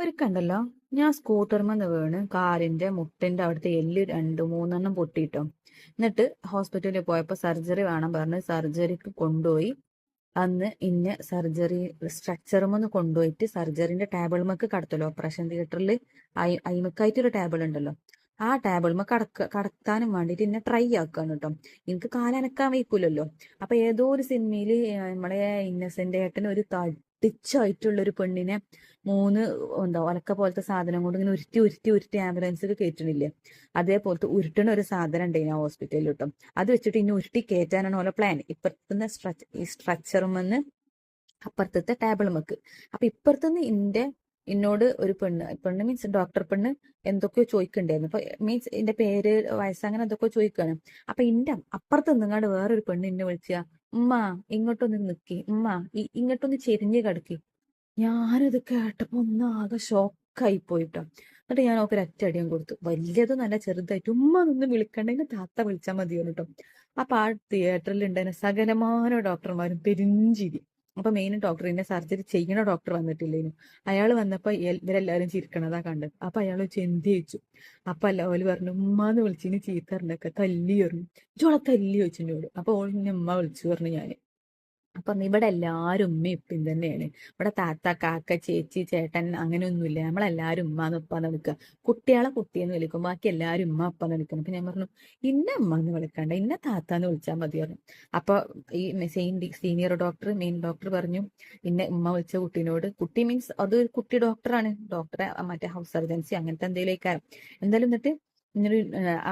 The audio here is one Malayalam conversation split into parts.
ഒരിക്കണ്ടല്ലോ, ഞാൻ സ്കൂട്ടർമെന്ന് വീണ് കാലിന്റെ മുട്ടിന്റെ അവിടുത്തെ എല്ല് രണ്ട് മൂന്നെണ്ണം പൊട്ടിയിട്ടോ. എന്നിട്ട് ഹോസ്പിറ്റലിൽ പോയപ്പോ സർജറി വേണം പറഞ്ഞ് സർജറിക്ക് കൊണ്ടുപോയി. അന്ന് ഇന്നെ സർജറി സ്ട്രക്ചറുമെന്ന് കൊണ്ടുപോയിട്ട് സർജറിന്റെ ടേബിൾമക്ക് കടത്തല്ലോ, ഓപ്പറേഷൻ തിയേറ്ററിൽ അയിമക്കായിട്ടൊരു ടേബിൾ ഉണ്ടല്ലോ, ആ ടേബിൾമ കടത്താനും വേണ്ടിയിട്ട് എന്നെ ട്രൈ ആക്കാണ് കേട്ടോ. എനിക്ക് കാലനക്കാൻ വയ്ക്കൂലല്ലോ. അപ്പൊ ഏതോ ഒരു സിനിമയില് നമ്മളെ ഇന്നസെന്റ് ഏട്ടന് ഒരു തടിച്ചായിട്ടുള്ള ഒരു പെണ്ണിനെ മൂന്ന് എന്താ ഒലക്ക പോലത്തെ സാധനം കൊണ്ട് ഇങ്ങനെ ഉരുട്ടി ഉരുട്ടി ഉരുട്ടി ആംബുലൻസിൽ കയറ്റണില്ലേ, അതേപോലത്തെ ഉരുട്ടണ ഒരു സാധനം ഉണ്ട് ആ ഹോസ്പിറ്റലിൽ കേട്ടോ. അത് വെച്ചിട്ട് ഇനി ഉരുട്ടി കയറ്റാനാണ് ഓരോ പ്ലാൻ. ഇപ്പുറത്തുനിന്ന് ഈ സ്ട്രക്ചറുമെന്ന് അപ്പുറത്തെ ടേബിൾ മക്ക്. അപ്പൊ ഇപ്പുറത്തുനിന്ന് എന്നോട് ഒരു പെണ്ണ് മീൻസ് ഡോക്ടർ പെണ്ണ് എന്തൊക്കെയോ ചോദിക്കണ്ടായിരുന്നു. അപ്പൊ മീൻസ് എന്റെ പേര്, വയസ്സ്, അങ്ങനെ എന്തൊക്കെയോ ചോദിക്കാണ്. അപ്പൊ അപ്പുറത്ത് നിങ്ങാണ്ട് വേറൊരു പെണ്ണ് എന്നെ വിളിച്ച, ഉമ്മ ഇങ്ങോട്ടൊന്ന് നിക്കി, ഉമ്മ ഇങ്ങോട്ടൊന്ന് ചെരിഞ്ഞ് കിടക്കി. ഞാനത് കേട്ടപ്പോ ഒന്ന് ആകെ ഷോക്കായി പോയിട്ടോ. എന്നിട്ട് ഞാൻ ഒക്കെ ഒറ്റയടിയും കൊടുത്തു. വലിയത് നല്ല ചെറുതായിട്ട് ഉമ്മ നിന്ന് വിളിക്കണ്ട, എന്നെ താത്ത വിളിച്ചാൽ മതിയോ കേട്ടോ. അപ്പൊ ആ തിയേറ്ററിൽ ഉണ്ടായിരുന്ന സകലമാന ഡോക്ടർമാരും പെരിഞ്ചിരി. അപ്പൊ മെയിൻ ഡോക്ടർ, എന്നെ സർജറി ചെയ്യണ ഡോക്ടർ വന്നിട്ടില്ലേനു. അയാൾ വന്നപ്പോ ഇവരെല്ലാരും ചിരിക്കണതാ കണ്ടത്. അപ്പൊ അയാൾ ചെന്തി വെച്ചു. അപ്പൊ ഓല് പറഞ്ഞു ഉമ്മാന്ന് വിളിച്ചിന് ചീത്ത അറിഞ്ഞൊക്കെ തല്ലി പറഞ്ഞു. ചോളെ തല്ലി വെച്ചിനോട്. അപ്പൊ ഓൾ ഇന്നെ ഉമ്മ വിളിച്ചു പറഞ്ഞു ഞാന്. അപ്പം ഇവിടെ എല്ലാവരും ഉമ്മയും ഉപ്പയും തന്നെയാണ്. ഇവിടെ താത്ത, കാക്ക, ചേച്ചി, ചേട്ടൻ അങ്ങനെയൊന്നുമില്ല. നമ്മളെല്ലാവരും ഉമ്മാന്ന് ഉപ്പാന്ന് വിളിക്കുക. കുട്ടികളെ കുട്ടിയെന്ന് വിളിക്കും, ബാക്കി എല്ലാവരും ഉമ്മ ഉപ്പാന്ന് വിളിക്കണം. അപ്പൊ ഞാൻ പറഞ്ഞു ഇന്ന ഉമ്മാന്ന് വിളിക്കണ്ട, ഇന്ന താത്താന്ന് വിളിച്ചാൽ മതി പറഞ്ഞു. അപ്പൊ ഈ സീനിയർ ഡോക്ടർ, മെയിൻ ഡോക്ടർ പറഞ്ഞു ഇന്നെ ഉമ്മ വിളിച്ച കുട്ടീനോട്, കുട്ടി മീൻസ് അത് ഒരു കുട്ടി ഡോക്ടറാണ്, ഡോക്ടറെ മറ്റേ ഹൗസ് സർജൻസി അങ്ങനത്തെ എന്തെങ്കിലുമൊക്കെ. എന്തായാലും എന്നിട്ട് ഇങ്ങനെ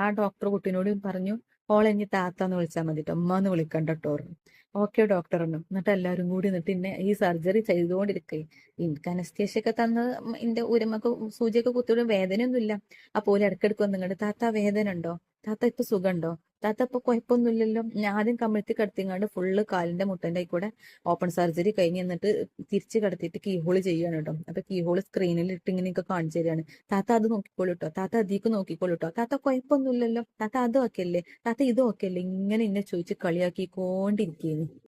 ആ ഡോക്ടർ കുട്ടീനോട് പറഞ്ഞു ഓളെ ഇനി താത്താന്ന് വിളിച്ചാൽ മതി കേട്ടോ, ഉമ്മാന്ന് വിളിക്കണ്ട കേട്ടോ പറഞ്ഞു. ഓക്കെ ഡോക്ടർ പറഞ്ഞു. എന്നിട്ട് എല്ലാവരും കൂടി എന്നിട്ട് എന്നെ ഈ സർജറി ചെയ്തുകൊണ്ടിരിക്കേ. എനിക്ക് അനസ്തേഷ്യ ഒക്കെ തന്ന് എന്റെ ഉരമൊക്കെ സൂചിയൊക്കെ കുത്തിയോട് വേദനയൊന്നുമില്ല. അപ്പോൾ ഇടയ്ക്കിടയ്ക്ക് വന്ന് ഇങ്ങോട്ട് താത്ത വേദന ഉണ്ടോ, താത്ത ഇപ്പൊ സുഖമുണ്ടോ, താത്ത ഇപ്പൊ കുഴപ്പമൊന്നുമില്ലല്ലോ. ഞാൻ ആദ്യം കമിഴ്ത്തി കിടത്തിങ്ങാണ്ട് ഫുള്ള് കാലിന്റെ മുട്ടന്റെ കൂടെ ഓപ്പൺ സർജറി കഴിഞ്ഞ് എന്നിട്ട് തിരിച്ച് കിടത്തിയിട്ട് കീഹോള് ചെയ്യാണ് കേട്ടോ. അപ്പൊ കീഹോള് സ്ക്രീനിൽ ഇട്ട് ഇങ്ങനെയൊക്കെ കാണിച്ചു തരികയാണ്. താത്ത അത് നോക്കിക്കോളൂ കേട്ടോ, താത്ത അതിക്ക് നോക്കിക്കോളൂ കേട്ടോ, താത്ത കുഴപ്പമൊന്നുമില്ലല്ലോ, താത്ത അത് ഓക്കെ അല്ലേ, താത്ത ഇത് ഓക്കെ അല്ലേ, ഇങ്ങനെ എന്നെ ചോദിച്ച് കളിയാക്കിക്കൊണ്ടിരിക്കുന്നു.